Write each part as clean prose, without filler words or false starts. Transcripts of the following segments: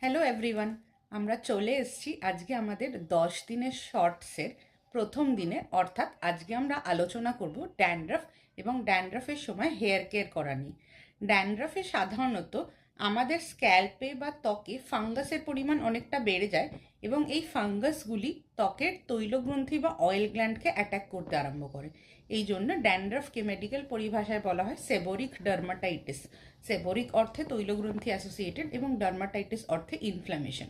Hello everyone, আমরা চলে এসেছি আজকে আমাদের 10 দিনের শর্টসের প্রথম দিনে। অর্থাৎ আজকে আমরা আলোচনা করব ড্যান্ড্রাফ এবং ড্যান্ড্রাফের সময় হেয়ার কেয়ার করা নিয়ে। ড্যান্ড্রাফে সাধারণত আমাদের স্ক্যাল্পে বা ত্বকে ফাঙ্গাসের পরিমাণ অনেকটা বেড়ে যায় এবং এই ফাঙ্গাসগুলি ত্বকের তৈলগ্রন্থি বা অয়েল গ্ল্যান্ডকে অ্যাটাক করতে আরম্ভ করে। এই জন্য ড্যান্ড্রাফকে মেডিকেল পরিভাষায় বলা হয় সেবোরিক ডার্মাটাইটিস। সেবোরিক অর্থে তৈলগ্রন্থি অ্যাসোসিয়েটেড এবং ডার্মাটাইটিস অর্থে ইনফ্ল্যামেশন।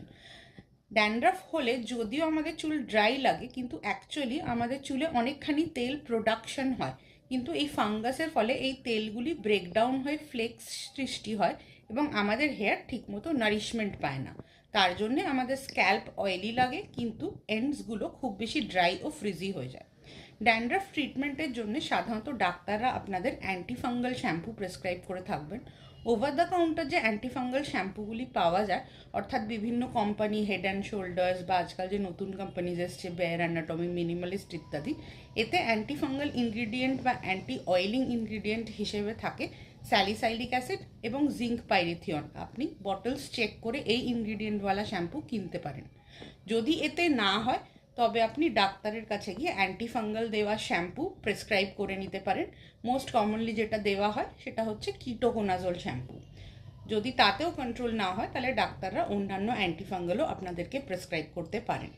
ড্যান্ড্রাফ হলে যদিও আমাদের চুল ড্রাই লাগে, কিন্তু অ্যাকচুয়ালি আমাদের চুলে অনেকখানি তেল প্রোডাকশন হয়, কিন্তু এই ফাঙ্গাসের ফলে এই তেলগুলি ব্রেকডাউন হয়ে ফ্লেক্স সৃষ্টি হয় এবং আমাদের হেয়ার ঠিকমতো নারিশমেন্ট পায় না। তার জন্যে আমাদের স্ক্যাল্প অয়েলি লাগে, কিন্তু এন্ডসগুলো খুব বেশি ড্রাই ও ফ্রিজি হয়ে যায়। ড্যান্ড্রাফ ট্রিটমেন্টের জন্য সাধারণত ডাক্তাররা আপনাদের অ্যান্টিফাঙ্গাল শ্যাম্পু প্রেসক্রাইব করে থাকবেন। ওভার দ্য কাউন্টার যে অ্যান্টিফাঙ্গাল শ্যাম্পুগুলি পাওয়া যায়, অর্থাৎ বিভিন্ন কোম্পানি, হেড অ্যান্ড শোল্ডার্স বা আজকাল যে নতুন কোম্পানিজ এসছে বেয়ার অ্যানাটমি, মিনিমালিস্ট ইত্যাদি, এতে অ্যান্টিফাঙ্গাল ইনগ্রিডিয়েন্ট বা অ্যান্টি অয়েলিং ইনগ্রিডিয়েন্ট হিসেবে থাকে স্যালিসাইলিক অ্যাসিড এবং জিঙ্ক পাইরিথিয়ন। আপনি বটলস চেক করে এই ইনগ্রিডিয়েন্টওয়ালা শ্যাম্পু কিনতে পারেন। যদি এতে না হয় তবে আপনি ডাক্তারের কাছে গিয়ে অ্যান্টিফাঙ্গাল দেওয়া শ্যাম্পু প্রেসক্রাইব করে নিতে পারেন। মোস্ট কমনলি যেটা দেওয়া হয় সেটা হচ্ছে কিটোকোনাজল শ্যাম্পু। যদি তাতেও কন্ট্রোল না হয় তাহলে ডাক্তাররা অন্যান্য অ্যান্টিফাঙ্গালও আপনাদেরকে প্রেসক্রাইব করতে পারেন।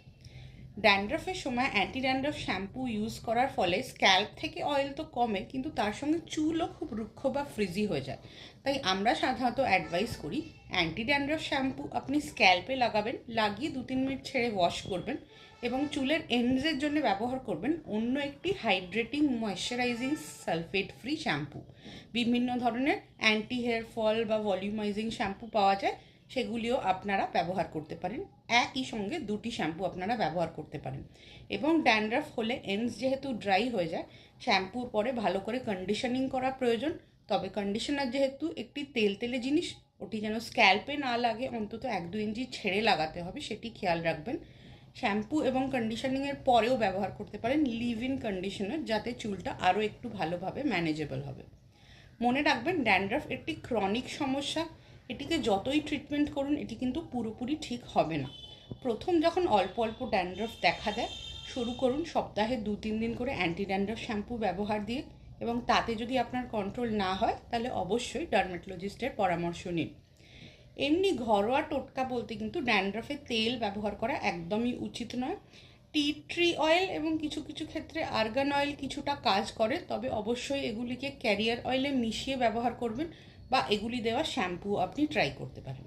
ড্যান্ড্রাফের সময় অ্যান্টি ড্যান্ড্রাফ শ্যাম্পু ইউজ করার ফলে স্ক্যাল্প থেকে অয়েল তো কমে, কিন্তু তার সঙ্গে চুলও খুব রুক্ষ বা ফ্রিজি হয়ে যায়। তাই আমরা সাধারণত অ্যাডভাইস করি অ্যান্টি ড্যান্ড্রাফ শ্যাম্পু আপনি স্ক্যাল্পে লাগাবেন, লাগিয়ে 2-3 মিনিট ছেড়ে ওয়াশ করবেন এবং চুলের এন্ডসের জন্য ব্যবহার করবেন অন্য একটি hydrating moisturising sulphate free shampoo. বিভিন্ন ধরনের অ্যান্টি হেয়ার ফল বা ভলিউমাইজিং শ্যাম্পু পাওয়া যায়, সেগুলিও আপনারা ব্যবহার করতে পারেন। একই সঙ্গে দুটি শ্যাম্পু আপনারা ব্যবহার করতে পারেন। এবং ড্যান্ড্রাফ হলে এন্ডস যেহেতু ড্রাই হয়ে যায়, শ্যাম্পুর পরে ভালো করে কন্ডিশনিং করা প্রয়োজন। তবে কন্ডিশনার যেহেতু একটি তেলতেলে জিনিস, ওটি যেন স্ক্যাল্পে না লাগে, অন্তত 1-2 ইঞ্চি ছেড়ে লাগাতে হবে, সেটি খেয়াল রাখবেন। শ্যাম্পু এবং কন্ডিশনিংয়ের পরেও ব্যবহার করতে পারেন লিভ ইন কন্ডিশনার, যাতে চুলটা আরও একটু ভালোভাবে ম্যানেজেবল হবে। মনে রাখবেন ড্যান্ড্রাফ একটি ক্রনিক সমস্যা। এটিকে যতই ট্রিটমেন্ট করুন এটি কিন্তু পুরোপুরি ঠিক হবে না। প্রথম যখন অল্প অল্প ড্যান্ড্রাফ দেখা দেয়, শুরু করুন সপ্তাহে 2-3 দিন করে অ্যান্টি ড্যান্ড্রাফ শ্যাম্পু ব্যবহার দিয়ে, এবং তাতে যদি আপনার কন্ট্রোল না হয় তাহলে অবশ্যই ডার্মাটোলজিস্টের পরামর্শ নিন। এমনি ঘরোয়া টোটকা বলতে কিন্তু ড্যান্ড্রাফে তেল ব্যবহার করা একদমই উচিত নয়। টি ট্রি অয়েল এবং কিছু কিছু ক্ষেত্রে আর্গান অয়েল কিছুটা কাজ করে, তবে অবশ্যই এগুলিকে ক্যারিয়ার অয়েলে মিশিয়ে ব্যবহার করবেন বা এগুলি দেওয়া শ্যাম্পু আপনি ট্রাই করতে পারেন।